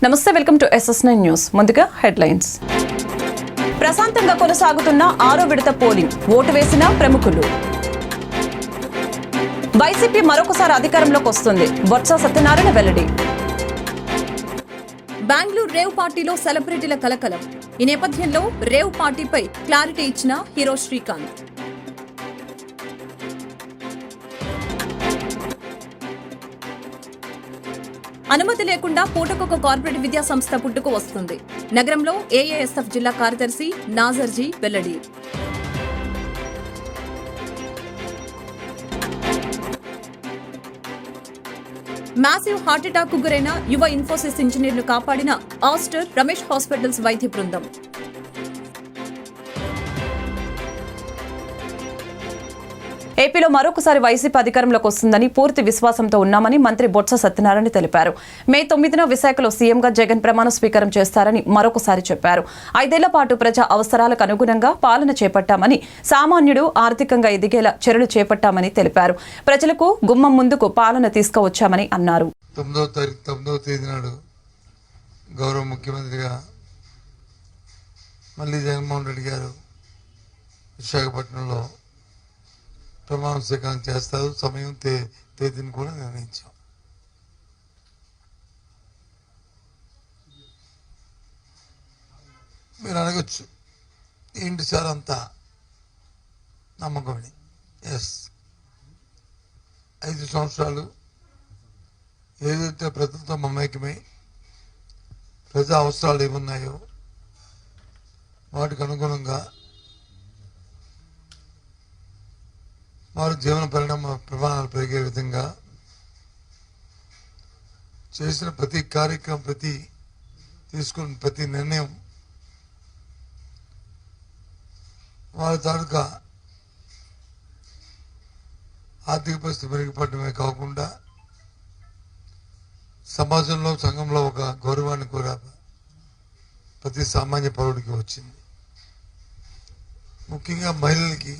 నమస్తే, welcome to SS9 news. ముందుగా headlines. ప్రశాంతంగా కొనసాగుతున్న 6వ విడత పోలింగ్, ఓటు వేసిన ప్రముఖులు. వైసీపీ మరొకసారి అధికారంలోకి వస్తుంది, బొత్స సత్యనారాయణ వెల్లడి. బెంగళూరు రేవ్ పార్టీలో సెలబ్రిటీల కలకలం. ఈ నేపథ్యంలో రేవ్ పార్టీపై క్లారిటీ ఇచ్చిన హీరో శ్రీకాంత్. అనుమతి లేకుండా పూటకొక కార్పొరేట్ విద్యా సంస్థ పుట్టుకు వస్తుంది. నగరంలో AASF జిల్లా కార్యదర్శి నాజర్జీ వెల్లడి. మ్యాసివ్ హార్ట్అటాక్ కు గురైన యువ ఇన్ఫోసిస్ ఇంజనీర్ను కాపాడిన ఆస్టర్ రమేష్ హాస్పిటల్స్ వైద్య బృందం. ఏపీలో మరొకసారి వైసీపీ అధికారంలోకి వస్తుందని పూర్తి విశ్వాసంతో ఉన్నామని మంత్రి బొత్స సత్యనారాయణ తెలిపారు. మే 9న విశాఖలో సీఎంగా జగన్ ప్రమాణ స్వీకారం చేస్తారని మరొకసారి చెప్పారు. 5 ఏళ్ల పాటు ప్రజా అవసరాలకు అనుగుణంగా పాలన చేపట్టామని, సామాన్యుడు ఆర్థికంగా ఎదిగేలా చర్యలు చేపట్టామని తెలిపారు. ప్రజలకు గుమ్మం ముందుకు పాలన తీసుకువచ్చామని అన్నారు. 9వ తేదీ నాడు గౌరవ ముఖ్యమంత్రిగా మళ్ళీ జగన్మోహన్ రెడ్డి గారు విశాఖపట్నంలో ప్రమాణ స్వీకారం చేస్తారు. సమయం తేదీని కూడా నిర్ణయించాం. మీరు అడగచ్చు, ఏంటి సార్ అంతా నమ్మకమని. ఎస్, 5 సంవత్సరాలు ఏదైతే ప్రజలతో మమేకమై ప్రజా అవసరాలు ఏమున్నాయో వాటికి అనుగుణంగా వారి జీవన ప్రమాణాలు పెరిగే విధంగా చేసిన ప్రతి కార్యక్రమం, తీసుకున్న ప్రతి నిర్ణయం వారి తాలూకా ఆర్థిక పరిస్థితి మెరుగుపడమే కాకుండా సమాజంలో, సంఘంలో ఒక గౌరవాన్ని కూడా ప్రతి సామాన్య పౌరుడికి వచ్చింది. ముఖ్యంగా మహిళలకి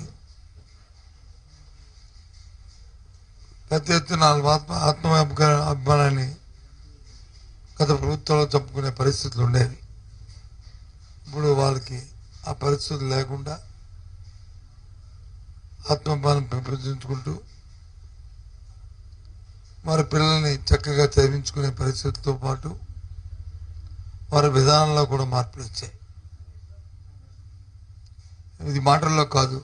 పెద్ద ఎత్తున అభిమానాన్ని గత ప్రభుత్వంలో చంపుకునే పరిస్థితులు ఉండేవి. ఇప్పుడు వాళ్ళకి ఆ పరిస్థితులు లేకుండా ఆత్మాభిమానం పెంపొందించుకుంటూ వారి పిల్లల్ని చక్కగా చదివించుకునే పరిస్థితులతో పాటు వారి విధానంలో కూడా మార్పులు వచ్చాయి. ఇది మాటల్లో కాదు,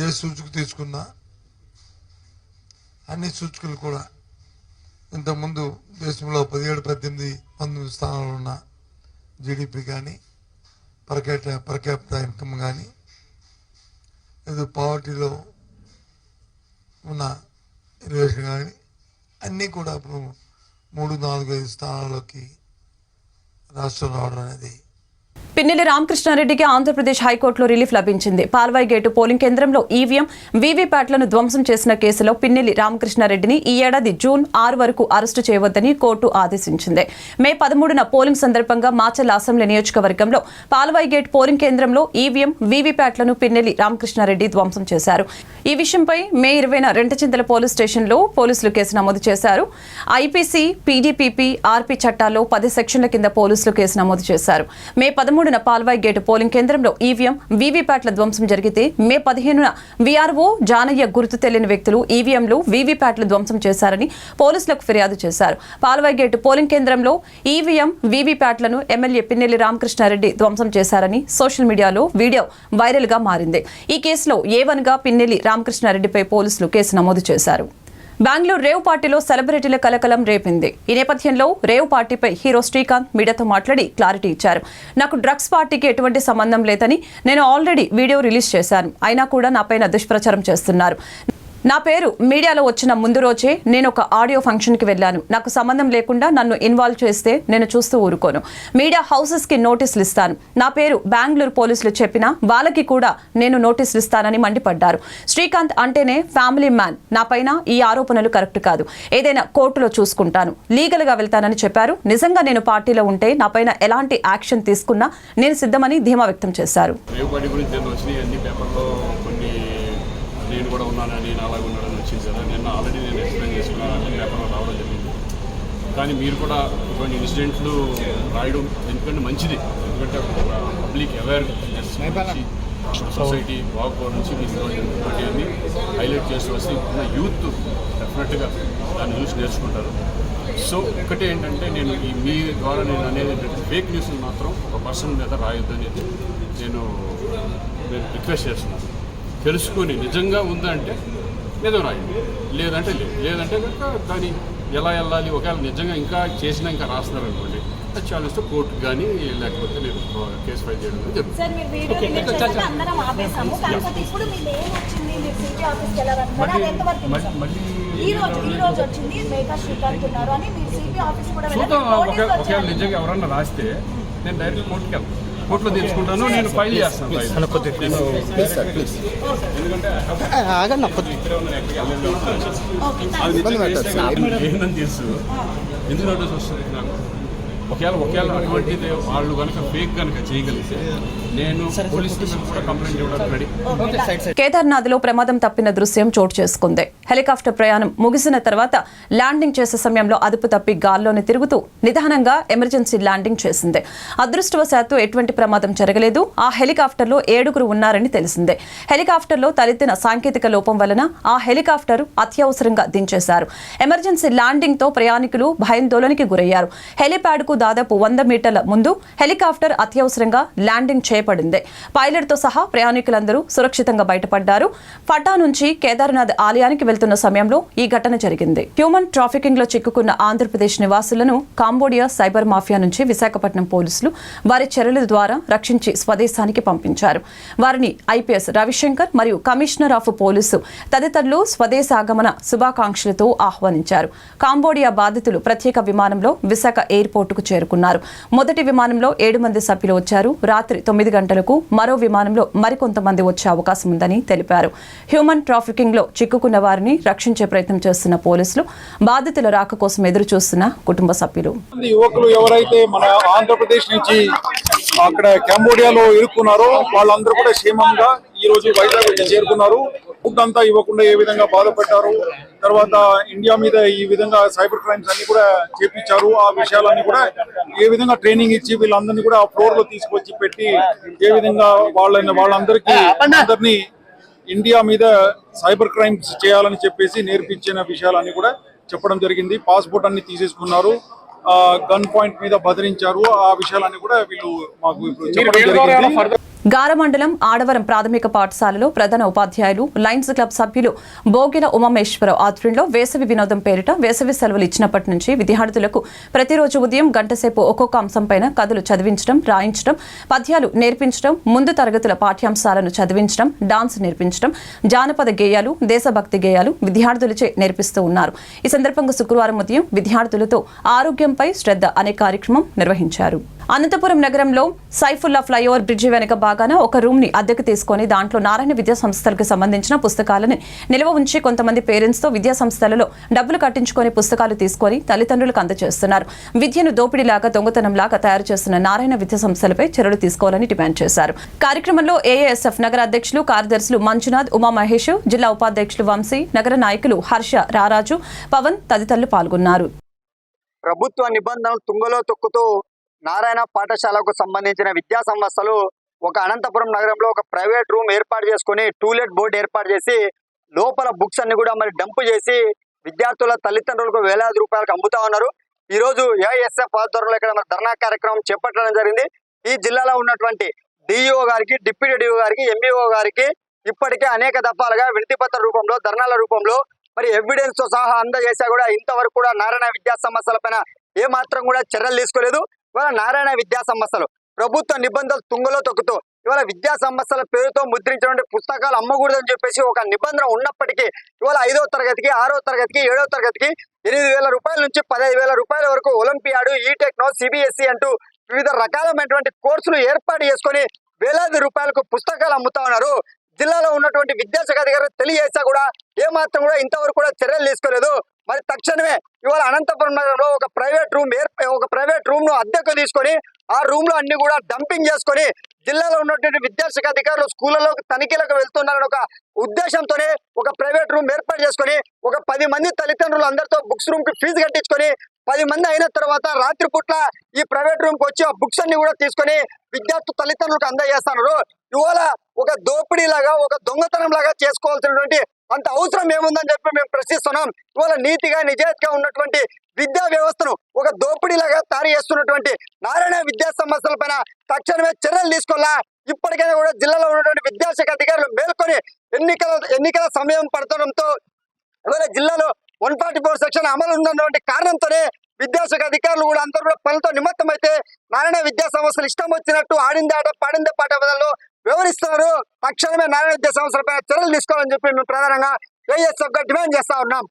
ఏ సూచిక తీసుకున్నా అన్ని సూచికలు కూడా ఇంతకుముందు దేశంలో 17, 18, 19 స్థానాలు ఉన్న GDP కానీ, పర్ క్యాపిటల్ ఇన్కమ్ కానీ, లేదు పావర్టీలో ఉన్న రిలేషన్ కానీ అన్నీ కూడా ఇప్పుడు 3, 4, 5 స్థానాల్లోకి రాష్ట్రం రావడం అనేది. పిన్నెల్లి రామకృష్ణారెడ్డికి ఆంధ్రప్రదేశ్ హైకోర్టులో రిలీఫ్ లభించింది. పాల్వాయి గేటు పోలింగ్ కేంద్రంలో ఈవీఎం, వీవీప్యాట్లను ధ్వంసం చేసిన కేసులో పిన్నెల్లి రామకృష్ణారెడ్డిని ఈ ఏడాది జూన్ 6 వరకు అరెస్టు చేయవద్దని కోర్టు ఆదేశించింది. మే 13న పోలింగ్ సందర్భంగా మాచర్ల అసెంబ్లీ నియోజకవర్గంలో పాల్వాయి గేట్ పోలింగ్ కేంద్రంలో ఈవీఎం, వీవీప్యాట్లను పిన్నెల్లి రామకృష్ణారెడ్డి ధ్వంసం చేశారు. ఈ విషయంపై మే 20న రెంటచింతల పోలీస్ స్టేషన్లో పోలీసులు కేసు నమోదు చేశారు. IPC, PDPP, RP చట్టాల్లో 10 సెక్షన్ల కింద పోలీసులు కేసు నమోదు చేశారు. మే 13న పాల్వాయి గేటు పోలింగ్ కేంద్రంలో ఈవీఎం, వీవీప్యాట్ల ధ్వంసం జరిగితే మే 15న VRO జానయ్య గుర్తు తెలియని వ్యక్తులు ఈవీఎంలు, వీవీప్యాట్లు ధ్వంసం చేశారని పోలీసులకు ఫిర్యాదు చేశారు. పాల్వాయి గేటు పోలింగ్ కేంద్రంలో ఈవీఎం, వీవీప్యాట్లను ఎమ్మెల్యే పిన్నెల్లి రామకృష్ణారెడ్డి ధ్వంసం చేశారని సోషల్ మీడియాలో వీడియో వైరల్ గా మారింది. ఈ కేసులో A1గా పిన్నెల్లి రామకృష్ణారెడ్డిపై పోలీసులు కేసు నమోదు చేశారు. బెంగళూరు రేవ్ పార్టీలో సెలబ్రిటీల కలకలం రేపింది. ఈ నేపథ్యంలో రేవ్ పార్టీపై హీరో శ్రీకాంత్ మీడియాతో మాట్లాడి క్లారిటీ ఇచ్చారు. నాకు డ్రగ్స్ పార్టీకి ఎటువంటి సంబంధం లేదని, నేను ఆల్రెడీ వీడియో రిలీజ్ చేశాను, అయినా కూడా నాపైన దుష్ప్రచారం చేస్తున్నారు. నా పేరు మీడియాలో వచ్చిన ముందు రోజే నేను ఒక ఆడియో ఫంక్షన్కి వెళ్ళాను. నాకు సంబంధం లేకుండా నన్ను ఇన్వాల్వ్ చేస్తే నేను చూస్తూ ఊరుకోను. మీడియా హౌసెస్కి నోటీసులు ఇస్తాను. నా పేరు బెంగళూరు పోలీసులు చెప్పినా వాళ్ళకి కూడా నేను నోటీసులు ఇస్తానని మండిపడ్డారు. శ్రీకాంత్ అంటేనే ఫ్యామిలీ మ్యాన్. నాపైన ఈ ఆరోపణలు కరెక్ట్ కాదు. ఏదైనా కోర్టులో చూసుకుంటాను, లీగల్గా వెళ్తానని చెప్పారు. నిజంగా నేను పార్టీలో ఉంటే నాపైన ఎలాంటి యాక్షన్ తీసుకున్నా నేను సిద్ధమని ధీమా వ్యక్తం చేశారు. నేను కూడా ఉన్నానని, నేను అలాగే ఉన్నాడని వచ్చింది కదా. నిన్న ఆల్రెడీ నేను ఎక్స్ప్లెయిన్ చేసుకున్నానని పేపర్లో రావడం జరిగింది. కానీ మీరు కూడా ఇటువంటి ఇన్సిడెంట్లు రాయడం ఎందుకంటే మంచిది, ఎందుకంటే పబ్లిక్ అవేర్నెస్ సొసైటీ బాగుపోవడం నుంచి మీరు ఇటువంటివన్నీ హైలైట్ చేసి వస్తే ఉన్న యూత్ డెఫినెట్గా దాన్ని చూసి నేర్చుకుంటారు. సో ఒకటి ఏంటంటే నేను మీ ద్వారా నేను అనేది ఏంటంటే ఫేక్ న్యూస్ని మాత్రం ఒక పర్సన్ మీద రాయొద్దు అనేది నేను రిక్వెస్ట్ చేస్తున్నాను. తెలుసుకొని నిజంగా ఉందంటే నిజం రాయండి, లేదంటే లేదంటే కనుక దాన్ని ఎలా వెళ్ళాలి, ఒకవేళ నిజంగా ఇంకా చేసినా ఇంకా రాస్తున్నారు అనుకోండి, అది ఛాలెంజ్తో కోర్టుకు కానీ లేకపోతే నేను కేసు ఫైల్ చేయడం చూద్దాం. ఒకవేళ నిజంగా ఎవరన్నా రాస్తే నేను డైరెక్ట్ కోర్టుకి వెళ్తాను, కోర్టులో తెచ్చుకుంటాను, నేను ఫైల్ చేస్తాను. ఏందని తెలుసు ఎందుకు నోటీస్ వస్తుంది నాకు. ఒకవేళ అటువంటిది వాళ్ళు కనుక ఫేక్ కనుక చేయగలిగితే నేను పోలీస్ స్టేషన్ కూడా కంప్లైంట్ ఇవ్వడానికి రెడీ. కేదార్నాథ్లో ప్రమాదం తప్పిన దృశ్యం చోటు చేసుకుంది. హెలికాప్టర్ ప్రయాణం ముగిసిన తర్వాత ల్యాండింగ్ చేసే సమయంలో అదుపు తప్పి గాల్లోనే తిరుగుతూ నిదానంగా ఎమర్జెన్సీ ల్యాండింగ్ చేసింది. అదృష్టవశాత్తు ఎటువంటి ప్రమాదం జరగలేదు. ఆ హెలికాప్టర్లో 7 ఉన్నారని తెలిసిందే. హెలికాప్టర్లో తలెత్తిన సాంకేతిక లోపం వలన ఆ హెలికాప్టర్ అత్యవసరంగా దించేశారు. ఎమర్జెన్సీ ల్యాండింగ్ తో ప్రయాణికులు భయాందోళనకి గురయ్యారు. హెలిప్యాడ్కు దాదాపు 100 మీటర్ల ముందు హెలికాప్టర్ అత్యవసరంగా ల్యాండింగ్ చేయబడింది. పైలట్తో సహా ప్రయాణికులందరూ సురక్షితంగా బయటపడ్డారు. ఫటా నుంచి కేదార్నాథ్ ఆలయానికి వెళ్తున్న సమయంలో ఈ ఘటన జరిగింది. హ్యూమన్ ట్రాఫికింగ్ లో చిక్కుకున్న ఆంధ్రప్రదేశ్ నివాసులను కాంబోడియా సైబర్ మాఫియా నుంచి విశాఖపట్నం పోలీసులు వారి చర్యల ద్వారా రక్షించి స్వదేశానికి పంపించారు. వారిని ఐపీఎస్ రవిశంకర్ మరియు కమిషనర్ ఆఫ్ పోలీసు తదితరులు స్వదేశాగమన శుభాకాంక్షలతో ఆహ్వానించారు. కాంబోడియా బాధితులు ప్రత్యేక విమానంలో విశాఖ ఎయిర్పోర్టుకు చేరుకున్నారు. మొదటి విమానంలో 7 మంది సభ్యులు వచ్చారు. రాత్రి 9 గంటలకు మరో విమానంలో మరికొంతమంది వచ్చే అవకాశం ఉందని తెలిపారు. హ్యూమన్ ట్రాఫికింగ్ లో చిక్కుకున్న వారిని రక్షించే ప్రయత్నం చేస్తున్న పోలీసులు, బాధితుల రాక కోసం ఎదురు చూస్తున్న కుటుంబ సభ్యులు. యువకులు ఎవరైతే మన ఆంధ్రప్రదేశ్ నుంచి అక్కడ కంబోడియాలో ఇరుక్కున్నారో వాళ్ళందరూ కూడా క్షేమంగా ఈ రోజు వైజాగ్ వచ్చి చేరుకున్నారు. ఫుడ్ అంతా ఇవ్వకుండా ఏ విధంగా బాధపడ్డారు, తర్వాత ఇండియా మీద ఈ విధంగా సైబర్ క్రైమ్స్ అన్ని కూడా చేపించారు. ఆ విషయాలన్నీ కూడా ఏ విధంగా ట్రైనింగ్ ఇచ్చి వీళ్ళందరినీ కూడా ఫ్లోర్ లో తీసుకొచ్చి పెట్టి ఏ విధంగా వాళ్ళందరినీ ఇండియా మీద సైబర్ క్రైమ్స్ చేయాలని చెప్పేసి నేర్పించిన విషయాలన్నీ కూడా చెప్పడం జరిగింది. పాస్పోర్ట్ అన్ని తీసేసుకున్నారు, గన్ పాయింట్ మీద బెదిరించారు. ఆ విషయాలన్నీ కూడా వీళ్ళు మాకు చెప్పడం జరిగింది. గార మండలం ఆడవరం ప్రాథమిక పాఠశాలలో ప్రధాన ఉపాధ్యాయులు, లయన్స్ క్లబ్ సభ్యులు బోగిల ఉమామేశ్వరరావు ఆధ్వర్యంలో వేసవి వినోదం పేరిట వేసవి సెలవులు ఇచ్చినప్పటి నుంచి విద్యార్థులకు ప్రతిరోజు ఉదయం గంటసేపు ఒక్కొక్క అంశంపైన కథలు చదివించడం, రాయించడం, పద్యాలు నేర్పించడం, ముందు తరగతుల పాఠ్యాంశాలను చదివించడం, డాన్స్ నేర్పించడం, జానపద గేయాలు, దేశభక్తి గేయాలు విద్యార్థులచే నేర్పిస్తూ ఉన్నారు. ఈ సందర్భంగా శుక్రవారం ఉదయం విద్యార్థులతో ఆరోగ్యంపై శ్రద్ధ అనే కార్యక్రమం నిర్వహించారు. అనంతపురం నగరంలో సైఫుల్లా ఫ్లైఓవర్ బ్రిడ్జి వెనుక భాగాన ఒక రూమ్ ని అద్దెకు తీసుకుని దాంట్లో నారాయణ విద్యా సంస్థలకు సంబంధించిన పుస్తకాలను నిల్వ ఉంచి కొంతమంది పేరెంట్స్ తో విద్యా సంస్థలలో డబ్బులు కట్టించుకొని పుస్తకాలు తీసుకొని తల్లిదండ్రులకు అందజేస్తున్నారు. విద్యను దోపిడీలాగా, దొంగతనంలాగా తయారు చేస్తున్న నారాయణ విద్యా సంస్థలపై చర్యలు తీసుకోవాలని డిమాండ్ చేశారు. కార్యక్రమంలో ఏఏఎస్ఎఫ్ నగర అధ్యక్షులు, కార్యదర్శులు మంజునాథ్, ఉమా మహేష్, జిల్లా ఉపాధ్యక్షులు వంశీ, నగర నాయకులు హర్ష, రారాజు, పవన్ తదితరులు పాల్గొన్నారు. ప్రభుత్వ నిబంధనలు తుంగలో తొక్కుతూ నారాయణ పాఠశాలకు సంబంధించిన విద్యా సంస్థలు ఒక అనంతపురం నగరంలో ఒక ప్రైవేట్ రూమ్ ఏర్పాటు చేసుకుని టూలెట్ బోర్డు ఏర్పాటు చేసి లోపల బుక్స్ అన్ని కూడా మరి డంప్ చేసి విద్యార్థుల తల్లిదండ్రులకు వేలాది రూపాయలకు అమ్ముతా ఉన్నారు. ఈ రోజు ఏఎస్ఎఫ్ ఆధ్వర్యంలో ఇక్కడ మరి ధర్నా కార్యక్రమం చేపట్టడం జరిగింది. ఈ జిల్లాలో ఉన్నటువంటి డిఈఓ గారికి, డిప్యూటీ డిఓ గారికి, ఎంఈఓ గారికి ఇప్పటికే అనేక దఫాలుగా వినతిపత్ర రూపంలో, ధర్నాల రూపంలో మరి ఎవిడెన్స్ తో సహా అందజేసా కూడా ఇంతవరకు కూడా నారాయణ విద్యా సంస్థల పైన ఏ మాత్రం కూడా చర్యలు తీసుకోలేదు. ఇవాళ నారాయణ విద్యా సంస్థలు ప్రభుత్వ నిబంధనలు తుంగలో తొక్కుతూ ఇవాళ విద్యా సంస్థల పేరుతో ముద్రించినటువంటి పుస్తకాలు అమ్మకూడదని చెప్పేసి ఒక నిబంధన ఉన్నప్పటికీ ఇవాళ 5వ తరగతికి, 6వ తరగతికి, 7వ తరగతికి 8,000 రూపాయల నుంచి 15,000 రూపాయల వరకు ఒలింపియాడ్, ఈటెక్నో, సిబిఎస్ఈ అంటూ వివిధ రకాలైనటువంటి కోర్సులు ఏర్పాటు చేసుకొని వేలాది రూపాయలకు పుస్తకాలు అమ్ముతా ఉన్నారు. జిల్లాలో ఉన్నటువంటి విద్యాశాఖ అధికారులు తెలియజేసా కూడా ఏమాత్రం కూడా ఇంతవరకు కూడా చర్యలు తీసుకోలేదు. మరి తక్షణమే ఇవాళ అనంతపురం నగరంలో ఒక ప్రైవేట్ రూమ్ ను అద్దెకు తీసుకొని ఆ రూమ్ లో అన్ని కూడా డంపింగ్ చేసుకొని జిల్లాలో ఉన్నటువంటి విద్యాశాఖ అధికారులు స్కూళ్లలో తనిఖీలకు వెళ్తున్నారని ఒక ఉద్దేశంతోనే ఒక ప్రైవేట్ రూమ్ ఏర్పాటు చేసుకొని ఒక 10 మంది తల్లిదండ్రులు అందరితో బుక్స్ రూమ్ కి ఫీజు కట్టించుకొని 10 మంది అయిన తర్వాత రాత్రిపూట్ల ఈ ప్రైవేట్ రూమ్ కి వచ్చి ఆ బుక్స్ అన్ని కూడా తీసుకొని విద్యార్థి తల్లిదండ్రులకు అందజేస్తున్నారు. ఇవాళ ఒక దోపిడీ లాగా ఒక దొంగతనం లాగా చేసుకోవాల్సినటువంటి అంత అవసరం ఏముందని చెప్పి మేము ప్రశ్నిస్తున్నాం. ఇవాళ నీతిగా నిజాయితీగా ఉన్నటువంటి విద్యా వ్యవస్థను ఒక దోపిడీలాగా తయారు చేస్తున్నటువంటి నారాయణ విద్యా సంస్థల పైన తక్షణమే చర్యలు తీసుకోవాలా. ఇప్పటికైనా కూడా జిల్లాలో ఉన్నటువంటి విద్యాశాఖ అధికారులు మేల్కొని ఎన్నికల సమయం పడటంతో ఇవాళ జిల్లాలో 144 సెక్షన్ అమలు ఉన్నటువంటి కారణంతోనే విద్యాశాఖ అధికారులు కూడా అందరూ కూడా పనులతో నిమత్తం అయితే నారాయణ విద్యా సంస్థలు ఇష్టం వచ్చినట్టు ఆడింది ఆట పాడిందే పాట బదులు వివరిస్తున్నారు. తక్షణమే నారాయణ విద్యా సంస్థల పైన చర్యలు తీసుకోవాలని చెప్పి మేము ప్రధానంగా ఏఎస్ఎఫ్ గా డిమాండ్ చేస్తా ఉన్నాం.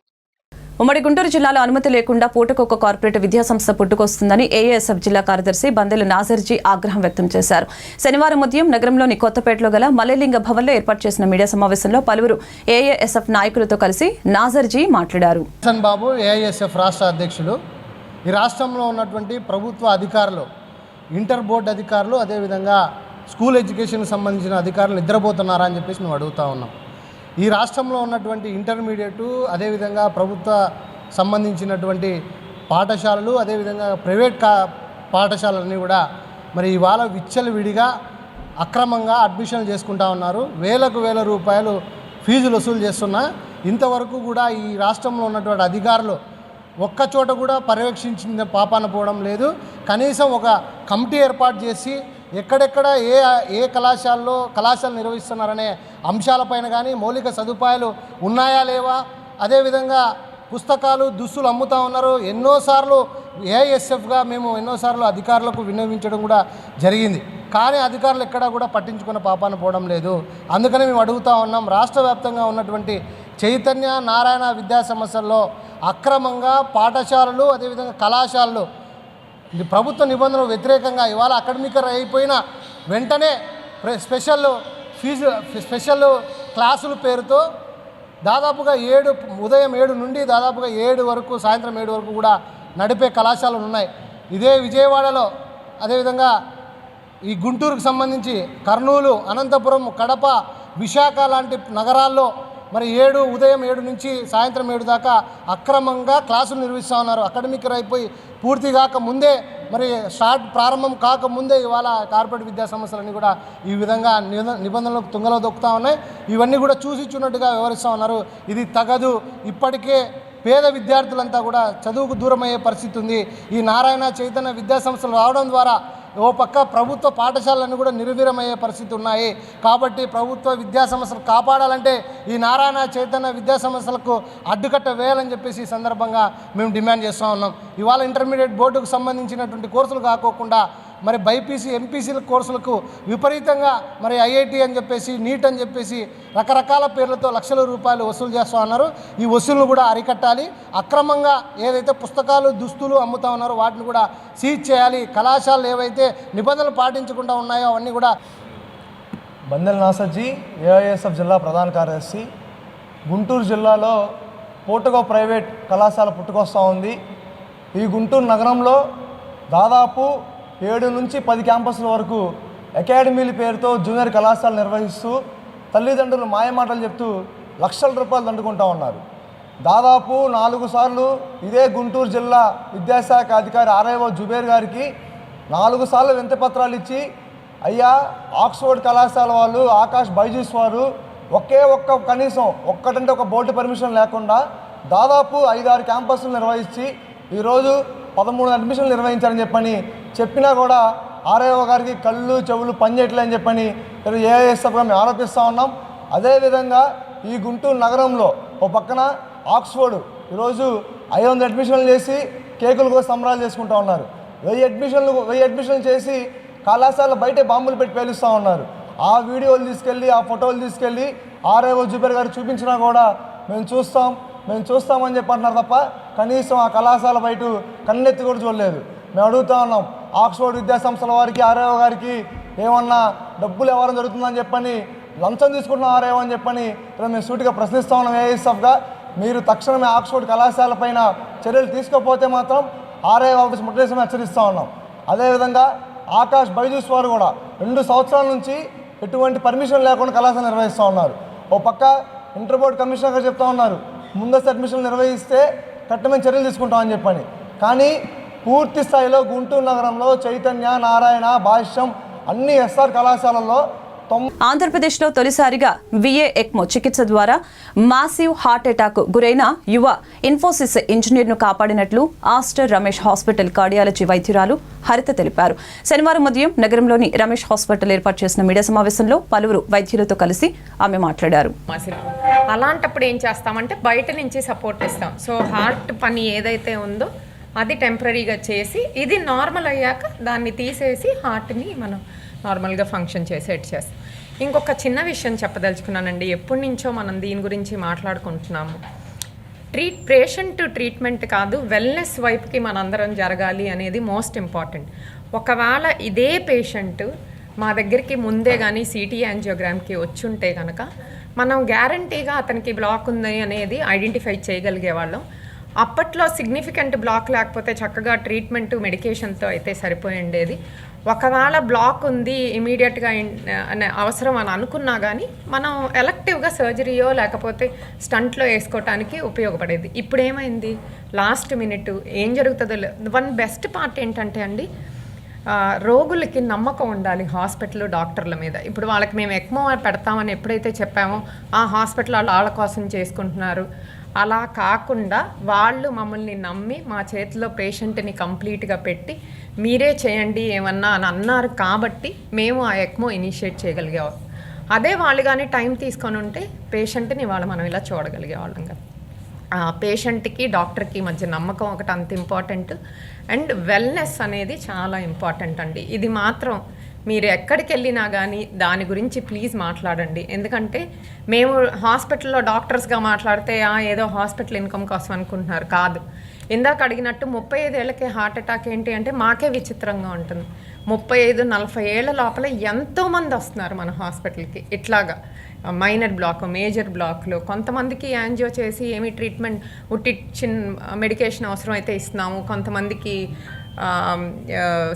ఉమ్మడి గుంటూరు జిల్లాలో అనుమతి లేకుండా పూటకొక్క కార్పొరేట్ విద్యాసంస్థ పుట్టుకొస్తుందని ఏఎస్ఎఫ్ జిల్లా కార్యదర్శి బందెల నాజర్జీ ఆగ్రహం వ్యక్తం చేశారు. శనివారం ఉదయం నగరంలోని కొత్తపేటలో గల మల్లెలింగ భవన్లో ఏర్పాటు చేసిన మీడియా సమావేశంలో పలువురు ఏఎస్ఎఫ్ నాయకులతో కలిసి నాజర్జీ మాట్లాడారు. బాబు ఏఎస్ఎఫ్ రాష్ట్ర అధ్యక్షులు. ఈ రాష్ట్రంలో ఉన్నటువంటి ప్రభుత్వ అధికారులు, ఇంటర్ బోర్డు అధికారులు, అదేవిధంగా స్కూల్ ఎడ్యుకేషన్కి సంబంధించిన అధికారులు నిద్రపోతున్నారా అని చెప్పేసి మేము అడుగుతూ ఉన్నాం. ఈ రాష్ట్రంలో ఉన్నటువంటి ఇంటర్మీడియట్, అదేవిధంగా ప్రభుత్వ సంబంధించినటువంటి పాఠశాలలు, అదేవిధంగా ప్రైవేట్ పాఠశాలన్నీ కూడా మరి ఇవాళ విచ్చలవిడిగా అక్రమంగా అడ్మిషన్లు చేసుకుంటా ఉన్నారు. వేల రూపాయలు ఫీజులు వసూలు చేస్తున్నా ఇంతవరకు కూడా ఈ రాష్ట్రంలో ఉన్నటువంటి అధికారులు ఒక్కచోట కూడా పర్యవేక్షించిన పాపాన పోవడం లేదు. కనీసం ఒక కమిటీ ఏర్పాటు చేసి ఎక్కడెక్కడ ఏ కళాశాలలో నిర్వహిస్తున్నారనే అంశాలపైన కానీ మౌలిక సదుపాయాలు ఉన్నాయా లేవా, అదేవిధంగా పుస్తకాలు దుస్తులు అమ్ముతూ ఉన్నారు. ఎన్నోసార్లు ఏఎస్ఎఫ్గా మేము అధికారులకు విన్నవించడం కూడా జరిగింది. కానీ అధికారులు ఎక్కడా కూడా పట్టించుకున్న పాపాన పోవడం లేదు. అందుకని మేము అడుగుతూ ఉన్నాం, రాష్ట్ర వ్యాప్తంగా ఉన్నటువంటి చైతన్య నారాయణ విద్యా సంస్థల్లో అక్రమంగా పాఠశాలలు, అదేవిధంగా కళాశాలలు ప్రభుత్వ నిబంధనలు వ్యతిరేకంగా ఇవాళ అకాడమిక్ అయిపోయిన వెంటనే స్పెషల్ క్లాసుల పేరుతో దాదాపుగా ఉదయం 7 నుండి దాదాపుగా 7 వరకు, సాయంత్రం 7 వరకు కూడా నడిపే కళాశాలలు ఉన్నాయి. ఇదే విజయవాడలో, అదేవిధంగా ఈ గుంటూరుకు సంబంధించి కర్నూలు, అనంతపురం, కడప, విశాఖ లాంటి నగరాల్లో మరి ఉదయం 7 నుంచి సాయంత్రం 7 దాకా అక్రమంగా క్లాసులు నిర్వహిస్తూ ఉన్నారు. అకాడమిక్ అయిపోయి పూర్తి కాకముందే, మరి ప్రారంభం కాకముందే ఇవాళ కార్పొరేట్ విద్యా సంస్థలన్నీ కూడా ఈ విధంగా నిబంధనలకు తుంగలో దొక్కుతూ ఉన్నాయి. ఇవన్నీ కూడా చూసిచున్నట్టుగా వ్యవహరిస్తూ ఉన్నారు. ఇది తగదు. ఇప్పటికే పేద విద్యార్థులంతా కూడా చదువుకు దూరమయ్యే పరిస్థితి ఉంది. ఈ నారాయణ చైతన్య విద్యా సంస్థలు రావడం ద్వారా ఓ పక్క ప్రభుత్వ పాఠశాలన్నీ కూడా నిర్వీర్యమయ్యే పరిస్థితి ఉన్నాయి. కాబట్టి ప్రభుత్వ విద్యా సంస్థలు కాపాడాలంటే ఈ నారాయణ చైతన్య విద్యా సంస్థలకు అడ్డుకట్ట వేయాలని చెప్పేసి ఈ సందర్భంగా మేము డిమాండ్ చేస్తూ ఉన్నాం. ఇవాళ ఇంటర్మీడియట్ బోర్డుకు సంబంధించినటువంటి కోర్సులు కాకోకుండా మరి బైపీసీ, ఎంపీసీల కోర్సులకు విపరీతంగా మరి ఐఐటి అని చెప్పేసి, నీట్ అని చెప్పేసి రకరకాల పేర్లతో లక్షల రూపాయలు వసూలు చేస్తూ ఉన్నారు. ఈ వసూళ్లు కూడా అరికట్టాలి. అక్రమంగా ఏదైతే పుస్తకాలు, దుస్తులు అమ్ముతా ఉన్నారో వాటిని కూడా సీజ్ చేయాలి. కళాశాలలు ఏవైతే నిబంధనలు పాటించకుండా ఉన్నాయో అవన్నీ కూడా. బందెల నాసర్జీ, ఏఐఎస్ఎఫ్ జిల్లా ప్రధాన కార్యదర్శి. గుంటూరు జిల్లాలో పూటకో ప్రైవేట్ కళాశాల పుట్టుకొస్తూ ఉంది. ఈ గుంటూరు నగరంలో దాదాపు 7 నుంచి 10 క్యాంపస్ల వరకు అకాడమీల పేరుతో జూనియర్ కళాశాల నిర్వహిస్తూ తల్లిదండ్రులు మాయమాటలు చెప్తూ లక్షల రూపాయలు దండుకుంటూ ఉన్నారు. దాదాపు 4 సార్లు ఇదే గుంటూరు జిల్లా విద్యాశాఖ అధికారి ఆర్ఐఓ జుబేర్ గారికి 4 సార్లు వినతిపత్రాలు ఇచ్చి, అయ్యా ఆక్స్ఫోర్డ్ కళాశాల వాళ్ళు, ఆకాష్ బైజూస్ వారు కనీసం ఒక్కటంటే ఒక బోర్డు పర్మిషన్ లేకుండా దాదాపు 5-6 క్యాంపస్లు నిర్వహించి ఈరోజు 13 అడ్మిషన్లు నిర్వహించారని చెప్పినా కూడా ఆర్ఐఓ గారికి కళ్ళు చెవులు పనిచేయట్లేదని చెప్పని ఏఐఎస్ఎఫ్గా మేము ఆరోపిస్తూ ఉన్నాం. అదేవిధంగా ఈ గుంటూరు నగరంలో ఓ పక్కన ఆక్స్ఫోర్డ్ ఈరోజు 500 అడ్మిషన్లు చేసి కేకులు కూడా సంబరాలు చేసుకుంటూ ఉన్నారు. 1000 అడ్మిషన్లు చేసి కళాశాల బయటే బాంబులు పెట్టి పేలుస్తూ ఉన్నారు. ఆ వీడియోలు తీసుకెళ్ళి, ఆ ఫోటోలు తీసుకెళ్ళి ఆర్ఐఓ జుబేర్ గారు చూపించినా కూడా మేము చూస్తామని చెప్పి అంటున్నారు తప్ప కనీసం ఆ కళాశాల బయట కన్నెత్తి కూడా చూడలేదు. మేము అడుగుతూ ఉన్నాం, ఆక్స్ఫోర్డ్ విద్యాసంస్థల వారికి, ఆర్ఐఓ గారికి ఏమన్నా డబ్బులు ఎవరైనా జరుగుతుందని చెప్పని, లంచం తీసుకుంటున్నాం ఆర్ఐఓ అని చెప్పని మేము సూటిగా ప్రశ్నిస్తూ ఉన్నాం. ఏఎస్ఎఫ్గా మీరు తక్షణమే ఆక్స్ఫోర్డ్ కళాశాల పైన చర్యలు తీసుకోకపోతే మాత్రం ఆర్ఐఓ ఆఫీస్ ముట్టేసి హెచ్చరిస్తూ ఉన్నాం. అదేవిధంగా ఆకాష్ బైజూస్ వారు కూడా 2 సంవత్సరాల నుంచి ఎటువంటి పర్మిషన్ లేకుండా కళాశాల నిర్వహిస్తూ ఉన్నారు. ఓ పక్క ఇంటర్ బోర్డు కమిషనర్ గారు చెప్తా ఉన్నారు ముందస్తు అడ్మిషన్లు నిర్వహిస్తే కఠినమైన చర్యలు తీసుకుంటామని చెప్పని. కానీ పూర్తి స్థాయిలో గుంటూరు నగరంలో చైతన్య, నారాయణ, భాష్యం అన్ని ఎస్ఆర్ కళాశాలల్లో ఆంధ్రప్రదేశ్లో తొలిసారిగా విఏ ఎక్మో చికిత్స ద్వారా మాసివ్ హార్ట్ అటాక్ గురైన యువ ఇన్ఫోసిస్ ఇంజనీర్ను కాపాడినట్లు ఆస్టర్ రమేష్ హాస్పిటల్ కార్డియాలజీ వైద్యురాలు హరిత తెలిపారు. శనివారం ఉదయం నగరంలోని రమేష్ హాస్పిటల్ ఏర్పాటు చేసిన మీడియా సమావేశంలో పలువురు వైద్యులతో కలిసి ఆమె మాట్లాడారు. అలాంటప్పుడు ఏం చేస్తామంటే బయట నుంచి సపోర్ట్ ఇస్తాం. సో హార్ట్ పని ఏదైతే ఉందో అది టెంపరీగా చేసి ఇది నార్మల్ అయ్యాక దాన్ని తీసేసి హార్ట్ని మనం నార్మల్గా ఫంక్షన్ చేసేట్టు చేస్తాం. ఇంకొక చిన్న విషయం చెప్పదలుచుకున్నానండి. ఎప్పటి నుంచో మనం దీని గురించి మాట్లాడుకుంటున్నాము. పేషెంట్ ట్రీట్మెంట్ కాదు, వెల్నెస్ వైపుకి మనందరం జరగాలి అనేది మోస్ట్ ఇంపార్టెంట్. ఒకవేళ ఇదే పేషెంట్ మా దగ్గరికి ముందే కానీ సిటీ యాంజియోగ్రామ్కి వచ్చుంటే కనుక మనం గ్యారంటీగా అతనికి బ్లాక్ ఉంది అనేది ఐడెంటిఫై చేయగలిగే వాళ్ళం. అప్పట్లో సిగ్నిఫికెంట్ బ్లాక్ లేకపోతే చక్కగా ట్రీట్మెంట్ మెడికేషన్తో అయితే సరిపోయి ఉండేది. ఒకవేళ బ్లాక్ ఉంది ఇమీడియట్గా అవసరం అని అనుకున్నా కానీ మనం ఎలక్టివ్గా సర్జరీయో లేకపోతే స్టంట్లో వేసుకోవటానికి ఉపయోగపడేది. ఇప్పుడు ఏమైంది, లాస్ట్ మినిట్ ఏం జరుగుతుందో. వన్ బెస్ట్ పార్ట్ ఏంటంటే అండి, రోగులకి నమ్మకం ఉండాలి హాస్పిటల్ డాక్టర్ల మీద. ఇప్పుడు వాళ్ళకి మేము ఎక్మో పెడతామని ఎప్పుడైతే చెప్పామో ఆ హాస్పిటల్ వాళ్ళ కోసం చేసుకుంటున్నారు. అలా కాకుండా వాళ్ళు మమ్మల్ని నమ్మి మా చేతిలో పేషెంట్ని కంప్లీట్గా పెట్టి మీరే చేయండి ఏమన్నా అని అన్నారు కాబట్టి మేము ఆ ఎక్మో ఇనిషియేట్ చేయగలిగేవాళ్ళం. అదే వాళ్ళు కానీ టైం తీసుకొని ఉంటే పేషెంట్ని వాళ్ళు మనం ఇలా చూడగలిగేవాళ్ళం కదా. పేషెంట్కి డాక్టర్కి మధ్య నమ్మకం ఒకటి అంత ఇంపార్టెంట్. అండ్ వెల్నెస్ అనేది చాలా ఇంపార్టెంట్ అండి. ఇది మాత్రం మీరు ఎక్కడికి వెళ్ళినా కానీ దాని గురించి ప్లీజ్ మాట్లాడండి. ఎందుకంటే మేము హాస్పిటల్లో డాక్టర్స్గా మాట్లాడితే ఏదో హాస్పిటల్ ఇన్కమ్ కోసం అనుకుంటున్నారు. కాదు, ఇందాక అడిగినట్టు 35 ఏళ్ళకే హార్ట్ అటాక్ ఏంటి అంటే మాకే విచిత్రంగా ఉంటుంది. 35-40 ఏళ్ల లోపల ఎంతోమంది వస్తున్నారు మన హాస్పిటల్కి ఇట్లాగా మైనర్ బ్లాక్, మేజర్ బ్లాక్లో. కొంతమందికి యాంజియో చేసి ఏమి ట్రీట్మెంట్ మెడికేషన్ అవసరం అయితే ఇస్తున్నాము. కొంతమందికి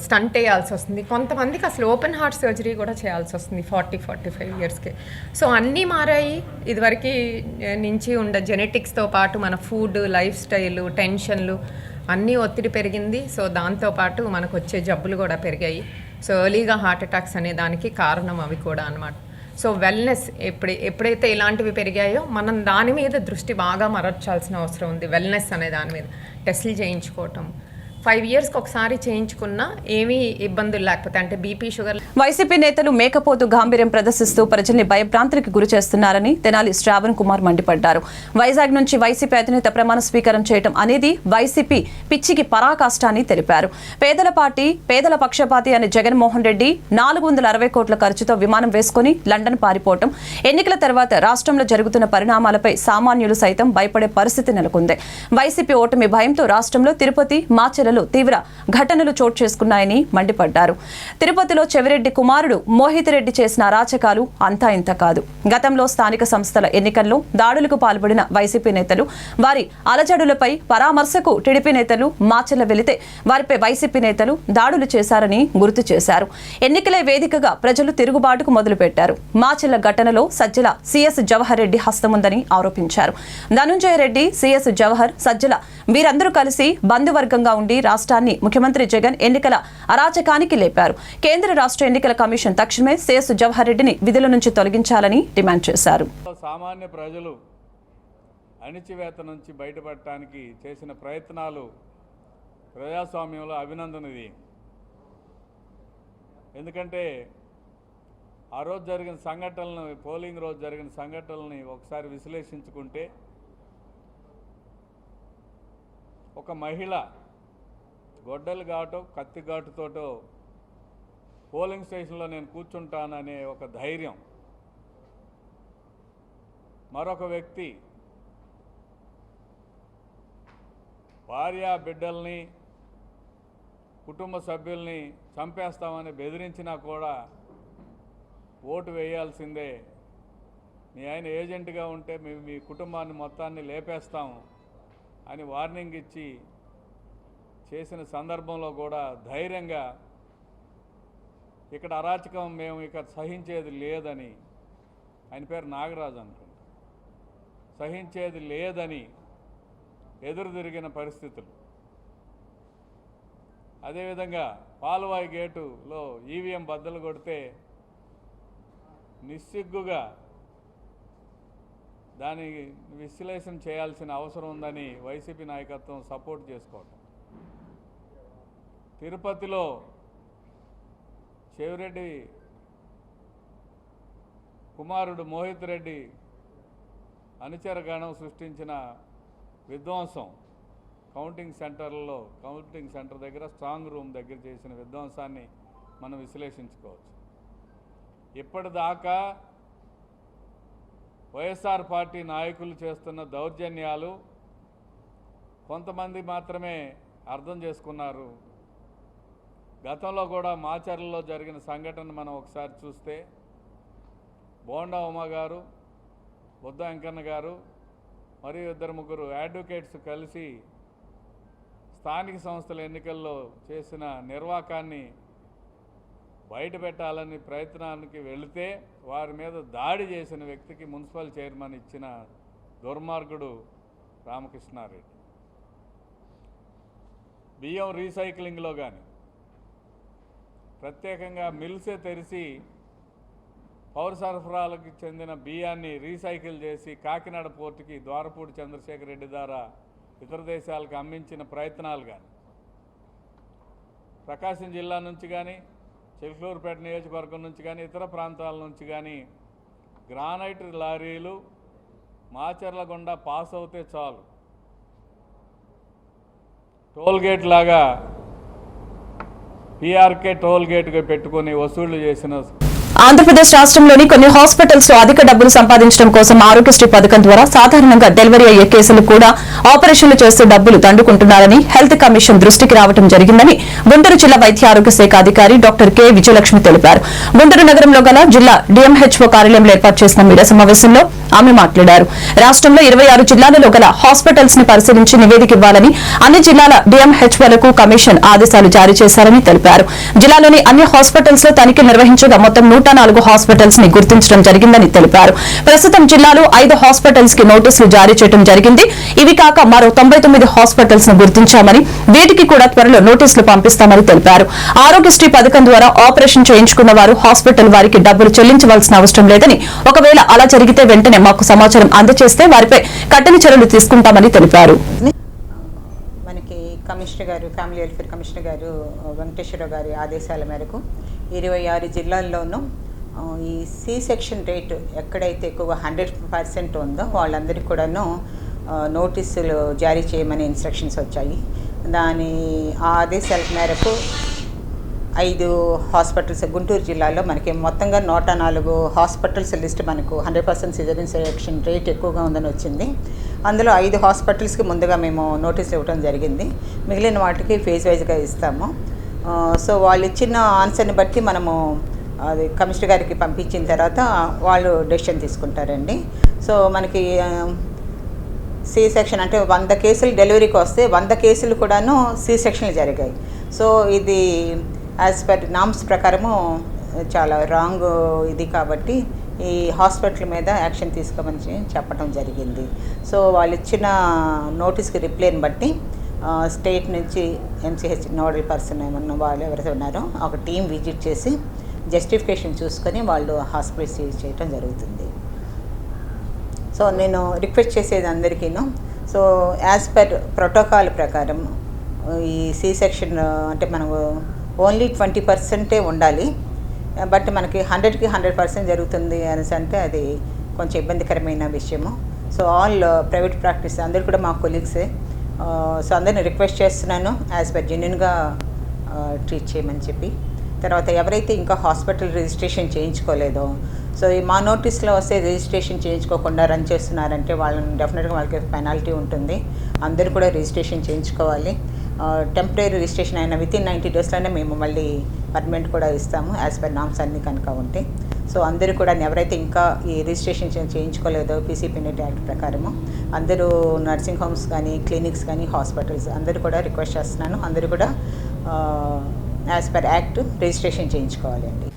స్టంట్ వేయాల్సి వస్తుంది. కొంతమందికి అసలు ఓపెన్ హార్ట్ సర్జరీ కూడా చేయాల్సి వస్తుంది 40-45 ఇయర్స్కి. సో అన్నీ మారాయి. ఇదివరకు నుంచి ఉండే జెనెటిక్స్తో పాటు మన ఫుడ్, లైఫ్ స్టైలు, టెన్షన్లు అన్నీ ఒత్తిడి పెరిగింది. సో దాంతోపాటు మనకు వచ్చే జబ్బులు కూడా పెరిగాయి. సో ఎర్లీగా హార్ట్ అటాక్స్ అనే దానికి కారణం అవి కూడా అన్నమాట. సో వెల్నెస్ ఎప్పుడైతే ఇలాంటివి పెరిగాయో మనం దాని మీద దృష్టి బాగా మరల్చాల్సిన అవసరం ఉంది. వెల్నెస్ అనే దాని మీద టెస్టులు చేయించుకోవటం 5 ఇయర్స్కి ఒకసారి చేయించుకున్నా ఏమీ ఇబ్బందులు లేకపోతే అంటే బీపీ, షుగర్. వైసీపీ నేతలు మేకపోతు గాంభీర్యం ప్రదర్శిస్తూ ప్రజల్ని భయభ్రాంతులకు గురి చేస్తున్నారని తెనాలి శ్రావణ్ కుమార్ మండిపడ్డారు. వైజాగ్ నుంచి వైసీపీ అధినేత ప్రమాణ స్వీకారం చేయడం అనేది వైసీపీ పిచ్చికి పరాకాష్టాన్ని తెలిపారు. పేదల పార్టీ, పేదల పక్షపాతి అనే జగన్మోహన్ రెడ్డి 460 కోట్ల ఖర్చుతో విమానం వేసుకుని లండన్ పారిపోవటం, ఎన్నికల తర్వాత రాష్ట్రంలో జరుగుతున్న పరిణామాలపై సామాన్యులు సైతం భయపడే పరిస్థితి నెలకొంది. వైసీపీ ఓటమి భయంతో రాష్ట్రంలో తిరుపతి, మాచెల తీవ్ర ఘటనలు చోటు చేసుకున్నాయని మండిపడ్డారు. తిరుపతిలో చెవిరెడ్డి కుమారుడు మోహిత్ రెడ్డి చేసిన అరాచకాలు అంతా ఇంత కాదు. గతంలో స్థానిక సంస్థల ఎన్నికల్లో దాడులకు పాల్పడిన వైసీపీ నేతలు, వారి అలజడులపై పరామర్శకు టీడీపీ నేతలు మాచెల్ల వెళితే వారిపై వైసీపీ నేతలు దాడులు చేశారని గుర్తు చేశారు. ఎన్నికలే వేదికగా ప్రజలు తిరుగుబాటుకు మొదలుపెట్టారు. మాచెల్ల ఘటనలో సజ్జల సిఎస్ జవహర్ రెడ్డి హస్తముందని ఆరోపించారు. ధనుంజయ రెడ్డి, సిఎస్ జవహర్, సజ్జల వీరందరూ కలిసి బంధువర్గంగా ఉండి రాష్ట్రాన్ని ముఖ్యమంత్రి జగన్ ఎన్నికల అరాచకానికి లేపారు. కేంద్ర రాష్ట్ర ఎన్నికల కమిషన్ తక్షణమే సిఎస్ జవహర్ రెడ్డిని విధుల నుంచి తొలగించాలని డిమాండ్ చేశారు. సామాన్య ప్రజలు అణిచివేత నుంచి బయటపడటానికి చేసిన ప్రయత్నాలు ప్రజాస్వామ్యంలో అభినందనది. ఎందుకంటే ఆ రోజు జరిగిన సంఘటనలను, పోలింగ్ రోజు జరిగిన సంఘటనల్ని ఒకసారి విశ్లేషించుకుంటే ఒక మహిళ గొడ్డలు ఘాటు, కత్తి ఘాటుతోటో పోలింగ్ స్టేషన్లో నేను కూర్చుంటాననే ఒక ధైర్యం, మరొక వ్యక్తి భార్య బిడ్డల్ని, కుటుంబ సభ్యుల్ని చంపేస్తామని బెదిరించినా కూడా ఓటు వేయాల్సిందే, మీ ఆయన ఏజెంట్గా ఉంటే మీ కుటుంబాన్ని మొత్తాన్ని లేపేస్తాము అని వార్నింగ్ ఇచ్చి చేసిన సందర్భంలో కూడా ధైర్యంగా ఇక్కడ అరాచకం మేము ఇక సహించేది లేదని, ఆయన పేరు నాగరాజు అనుకుంటా, సహించేది లేదని ఎదురు తిరిగిన పరిస్థితులు. అదేవిధంగా పాల్వాయి గేటులో ఈవీఎం బద్దలు కొడితే నిస్సిగ్గుగా దాని విశ్లేషణ చేయాల్సిన అవసరం ఉందని వైసీపీ నాయకత్వం సపోర్ట్ చేసుకోవటం. తిరుపతిలో చెవిరెడ్డి కుమారుడు మోహిత్ రెడ్డి అనుచరగణం సృష్టించిన విధ్వంసం, కౌంటింగ్ సెంటర్ దగ్గర స్ట్రాంగ్ రూమ్ దగ్గర చేసిన విధ్వంసాన్ని మనం విశ్లేషించుకోవచ్చు. ఇప్పటిదాకా వైఎస్ఆర్ పార్టీ నాయకులు చేస్తున్న దౌర్జన్యాలు కొంతమంది మాత్రమే అర్థం చేసుకున్నారు. గతంలో కూడా మాచర్లలో జరిగిన సంఘటన మనం ఒకసారి చూస్తే బోండా ఉమా గారు, బుద్ధ వెంకన్న గారు మరియు 2-3 అడ్వకేట్స్ కలిసి స్థానిక సంస్థల ఎన్నికల్లో చేసిన నిర్వాకాన్ని బయట పెట్టాలని ప్రయత్నానికి వెళితే వారి మీద దాడి చేసిన వ్యక్తికి మున్సిపల్ చైర్మన్ ఇచ్చిన దుర్మార్గుడు రామకృష్ణారెడ్డి. బియ్యం రీసైక్లింగ్లో కానీ ప్రత్యేకంగా మిల్సే తెరిచి పౌర సరఫరాలకు చెందిన బియ్యాన్ని రీసైకిల్ చేసి కాకినాడ పోర్టుకి ద్వారపూడి చంద్రశేఖర్ రెడ్డి ద్వారా ఇతర దేశాలకు అమ్మించిన ప్రయత్నాలు కానీ, ప్రకాశం జిల్లా నుంచి కానీ, చిలకలూరుపేట నియోజకవర్గం నుంచి కానీ, ఇతర ప్రాంతాల నుంచి కానీ గ్రానైట్ లారీలు మాచర్ల గుండా పాస్ అవుతే చాలు టోల్గేట్ లాగా పీఆర్కే టోల్గేట్గా పెట్టుకొని వసూళ్లు చేసిన ఆంధ్రప్రదేశ్ రాష్ట్రంలోని కొన్ని హాస్పిటల్స్ లో అధిక డబ్బులు సంపాదించడం కోసం ఆరోగ్యశ్రీ పథకం ద్వారా సాధారణంగా డెలివరీ అయ్యే కేసులు కూడా ఆపరేషన్లు చేస్తూ డబ్బులు దండుకుంటున్నారని హెల్త్ కమిషన్ దృష్టికి రావడం జరిగిందని గుంటూరు జిల్లా వైద్య ఆరోగ్య శాఖ అధికారి డాక్టర్ కె విజయలక్ష్మి తెలిపారు. గుంటూరు నగరంలో గల జిల్లా డిఎంహెచ్ఓ కార్యాలయంలో ఏర్పాటు చేసిన మీడియా సమావేశంలో ఆమె మాట్లాడారు. రాష్ట్రంలో 26 జిల్లాలలో గల హాస్పిటల్స్ ని పరిశీలించి నివేదిక ఇవ్వాలని అన్ని జిల్లాల డిఎంహెచ్ఓలకు కమిషన్ ఆదేశాలు జారీ చేశారని తెలిపారు. జిల్లాలోని అన్ని హాస్పిటల్స్ లో తనిఖీ నిర్వహించగా మొత్తం 104 హాస్పిటల్స్ ని గుర్తించడం జరిగిందని తెలిపారు. ప్రస్తుతం జిల్లాలో 5 హాస్పిటల్స్ కి నోటీసులు జారీ చేయడం జరిగింది. ఇవి కాక మరో 99 హాస్పిటల్స్ ను గుర్తించామని, వీటికి కూడా త్వరలో నోటీసులు పంపిస్తామని తెలిపారు. ఆరోగ్యశ్రీ పథకం ద్వారా ఆపరేషన్ చేయించుకున్న వారు హాస్పిటల్ వారికి డబ్బులు చెల్లించవలసిన అవసరం లేదని, ఒకవేళ అలా జరిగితే వెంటనే మాకు సమాచారం అందజేస్తే వారిపై కఠిన చర్యలు తీసుకుంటామని తెలిపారు. మనకి కమిషనర్ గారు, ఫ్యామిలీ వెల్ఫేర్ కమిషనర్ గారు వెంకటేశ్వరరావు గారి ఆదేశాల మేరకు 26 జిల్లాల్లోనూ ఈ సి సెక్షన్ రేటు ఎక్కడైతే ఎక్కువగా 100% ఉందో వాళ్ళందరికీ కూడాను నోటీసులు జారీ చేయమని ఇన్స్ట్రక్షన్స్ వచ్చాయి. ఆ ఆదేశాల మేరకు 5 హాస్పిటల్స్ గుంటూరు జిల్లాలో మనకి మొత్తంగా 104 హాస్పిటల్స్ లిస్ట్ మనకు 100% సిజేరియన్ సెక్షన్ రేట్ ఎక్కువగా ఉందని వచ్చింది. అందులో 5 హాస్పిటల్స్కి ముందుగా మేము నోటీసులు ఇవ్వడం జరిగింది. మిగిలిన వాటికి ఫేజ్ వైజ్గా ఇస్తాము. సో వాళ్ళు ఇచ్చిన ఆన్సర్ని బట్టి మనము అది కమిషనర్ గారికి పంపించిన తర్వాత వాళ్ళు డెసిషన్ తీసుకుంటారండి. సో మనకి సి సెక్షన్ అంటే 100 కేసులు డెలివరీకి వస్తే 100 కేసులు కూడాను సి సెక్షన్లు జరిగాయి. సో ఇది యాజ్ పర్ నామ్స్ ప్రకారము చాలా రాంగ్ ఇది కాబట్టి ఈ హాస్పిటల్ మీద యాక్షన్ తీసుకోమని చెప్పడం జరిగింది. సో వాళ్ళు ఇచ్చిన నోటీస్కి రిప్లైని బట్టి స్టేట్ నుంచి ఎంసీహెచ్ నోడల్ పర్సన్ ఏమన్నా వాళ్ళు ఎవరైతే ఉన్నారో ఒక టీం విజిట్ చేసి జస్టిఫికేషన్ చూసుకొని వాళ్ళు హాస్పిటల్ సీజ్ చేయడం జరుగుతుంది. సో నేను రిక్వెస్ట్ చేసేది అందరికీను, సో యాజ్ పర్ ప్రోటోకాల్ ప్రకారం ఈ సి సెక్షన్ అంటే మనకు ఓన్లీ 20% ఉండాలి. బట్ మనకి 100కి 100% జరుగుతుంది అనేసి అంటే అది కొంచెం ఇబ్బందికరమైన విషయము. సో ఆల్ ప్రైవేట్ ప్రాక్టీస్ అందరు కూడా మా కొలీగ్సే. సో అందరిని రిక్వెస్ట్ చేస్తున్నాను యాజ్ పర్ జెన్యున్గా ట్రీట్ చేయమని చెప్పి. తర్వాత ఎవరైతే ఇంకా హాస్పిటల్ రిజిస్ట్రేషన్ చేయించుకోలేదో, సో ఈ మా నోటీస్లో వస్తే రిజిస్ట్రేషన్ చేయించుకోకుండా రన్ చేస్తున్నారంటే వాళ్ళని డెఫినెట్గా వాళ్ళకి పెనాల్టీ ఉంటుంది. అందరూ కూడా రిజిస్ట్రేషన్ చేయించుకోవాలి. టెంపరీ రిజిస్ట్రేషన్ అయిన వితిన్ 90 డేస్లోనే మేము మళ్ళీ పర్మనెంట్ కూడా ఇస్తాము యాజ్ పర్ నామ్స్ అన్నీ కనుక ఉంటే. సో అందరూ కూడా ఎవరైతే ఇంకా ఈ రిజిస్ట్రేషన్ చేయించుకోలేదో పీసీపీఎన్ఏ యాక్ట్ ప్రకారము అందరూ నర్సింగ్ హోమ్స్ కానీ క్లినిక్స్ కానీ హాస్పిటల్స్ అందరూ కూడా రిక్వెస్ట్ చేస్తున్నాను. అందరూ కూడా యాజ్ పర్ యాక్ట్ రిజిస్ట్రేషన్ చేయించుకోవాలి అండి.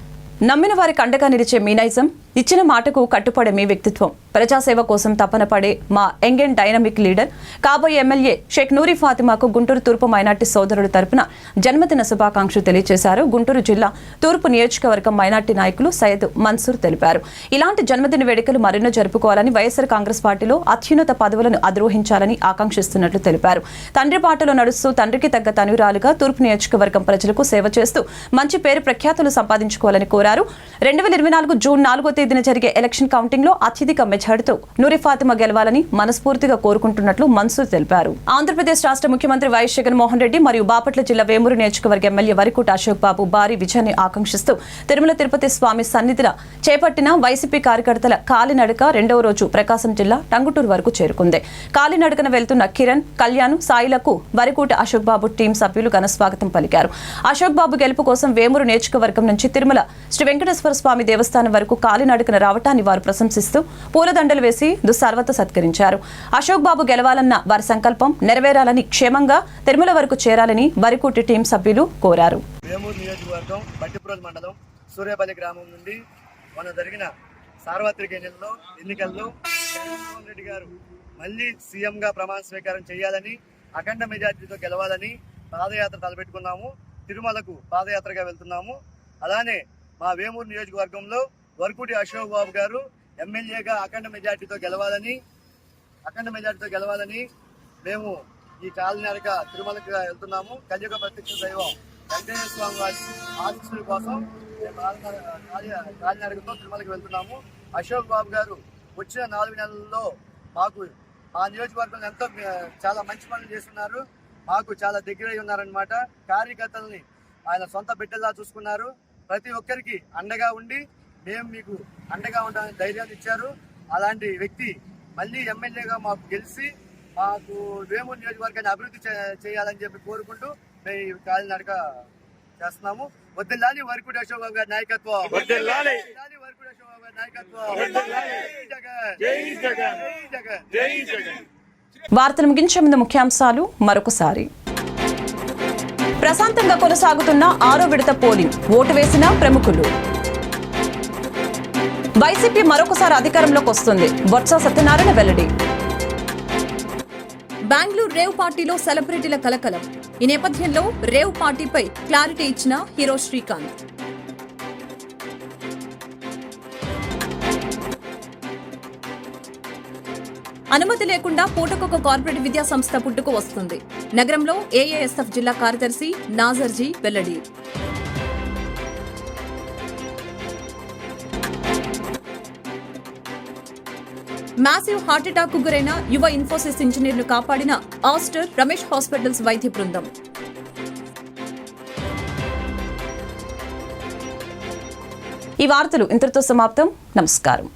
నమ్మిన వారికి అండగా నిలిచే మీ నైజం, ఇచ్చిన మాటకు కట్టుపడే మీ వ్యక్తిత్వం, ప్రజాసేవ కోసం తపన పడే మా యంగ్ అండ్ డైనమిక్ లీడర్, కాబోయే ఎమ్మెల్యే షేక్ నూరి ఫాతిమాకు గుంటూరు తూర్పు మైనార్టీ సోదరుల తరపున జన్మదిన శుభాకాంక్షలు తెలియజేశారు గుంటూరు జిల్లా తూర్పు నియోజకవర్గం మైనార్టీ నాయకులు సయ్యద్ మన్సూర్ తెలిపారు. ఇలాంటి జన్మదిన వేడుకలు మరెన్నో జరుపుకోవాలని, వైఎస్ఆర్ కాంగ్రెస్ పార్టీలో అత్యున్నత పదవులను అధిరోహించాలని ఆకాంక్షిస్తున్నట్లు తెలిపారు. తండ్రి బాటలో నడుస్తూ తండ్రికి తగ్గ తనురాలుగా తూర్పు నియోజకవర్గం ప్రజలకు సేవ చేస్తూ మంచి పేరు ప్రఖ్యాతులు సంపాదించుకోవాలని కోరారు. 2024 జూన్ 4వ తేదీన జరిగే ఎలక్షన్ కౌంటింగ్ లో అత్యధిక మెజార్టీతో నూరి ఫాతిమా గెలవాలని మనస్ఫూర్తిగా కోరుకుంటున్నట్లు మన్సూర్ తెలిపారు. ఆంధ్రప్రదేశ్ రాష్ట్ర ముఖ్యమంత్రి వైఎస్ జగన్మోహన్ రెడ్డి మరియు బాపట్ల జిల్లా వేమూరు నియోజకవర్గ ఎమ్మెల్యే వరికుట అశోక్ బాబు భారీ విజయాన్ని ఆకాంక్షిస్తూ తిరుమల తిరుపతి స్వామి సన్నిధిలో చేపట్టిన వైసీపీ కార్యకర్తల కాలినడక 2వ రోజు ప్రకాశం జిల్లా టంగుటూరు వరకు చేరుకుంది. కాలినడకన వెళ్తున్న కిరణ్, కళ్యాణ్, సాయిలకు వరికుట అశోక్ బాబు టీం సభ్యులు ఘన స్వాగతం పలికారు. అశోక్ బాబు గెలుపు కోసం వేమూరు నియోజకవర్గం నుంచి తిరుమల శ్రీ వెంకటేశ్వర స్వామి దేవస్థానం వరకు కాలినడకన రావటాన్ని వారు ప్రశంసిస్తూ పూలదండలు వేసి దుస్సార్వత సత్కరించారు. అశోక్ బాబు గెలవాలన్న వారి సంకల్పం నెరవేరాలని, క్షేమంగా తిరుమల వరకు చేరాలని వరికుటి టీం సభ్యులు కోరారు. వేమూరు నియోజకవర్గం బట్టిప్రోలు మండలం సూర్యాపల్లి గ్రామం నుండి మొన్న జరిగిన సార్వత్రిక ఎన్నికల్లో జగన్మోహన్ రెడ్డి గారు మళ్ళీ సీఎంగా ప్రమాణ స్వీకారం చేయాలని, అఖండ మెజార్టీతో గెలవాలని పాదయాత్ర తలపెట్టుకున్నాము. తిరుమలకు పాదయాత్రగా వెళ్తున్నాము. అలానే మా వేమూరు నియోజకవర్గంలో వరకుటి అశోక్ బాబు గారు ఎమ్మెల్యేగా అఖండ మెజార్టీతో గెలవాలని మేము ఈ కాలినడక తిరుమలకు వెళ్తున్నాము. కలియుగ ప్రత్యక్ష దైవం వెంకటేశ్వర స్వామి వారి ఆశీస్సుల కోసం కాలినడకతో తిరుమలకు వెళ్తున్నాము. అశోక్ బాబు గారు వచ్చిన 4 నెలల్లో మాకు ఆ నియోజకవర్గంలో ఎంతో చాలా మంచి పనులు చేస్తున్నారు. మాకు చాలా దగ్గరై ఉన్నారనమాట. కార్యకర్తల్ని ఆయన సొంత బిడ్డలా చూసుకున్నారు. ప్రతి ఒక్కరికి అండగా ఉండి మేము మీకు అండగా ఉండాలని ధైర్యాన్ని ఇచ్చారు. అలాంటి వ్యక్తి మళ్ళీ ఎమ్మెల్యేగా మాకు గెలిచి మాకు వేమూరు నియోజకవర్గాన్ని అభివృద్ధి చేయాలని చెప్పి కోరుకుంటూ మేము కాలినడక చేస్తున్నాము. వద్దెల్లాలి వరకుటి అశోక్ బాబు గారి నాయకత్వం. వార్తలు ముగించే ముందు ముఖ్యాంశాలు మరొకసారి. ప్రశాంతంగా కొనసాగుతున్న 6వ విడత పోలింగ్, ఓటు వేసిన ప్రముఖులు. వైసీపీ మరొకసారి అధికారంలోకి వస్తుంది, బొత్స సత్యనారాయణ వెల్లడి. బెంగళూరు రేవ్ పార్టీలో సెలబ్రిటీల కలకలం. ఈ నేపథ్యంలో రేవ్ పార్టీపై క్లారిటీ ఇచ్చిన హీరో శ్రీకాంత్. అనుమతి లేకుండా పూటకొక కార్పొరేట్ విద్యా సంస్థ పుట్టుకు వస్తుంది. నగరంలో ఏఏఎస్ఎఫ్ జిల్లా కార్యదర్శి నాజర్జీ వెల్లడి. మ్యాసివ్ హార్ట్అటాక్ కు గురైన యువ ఇన్ఫోసిస్ ఇంజనీర్ను కాపాడిన ఆస్టర్ రమేష్ హాస్పిటల్స్ వైద్య బృందం. ఈ వార్తలు ఇంతటితో సమాప్తం. నమస్కారం.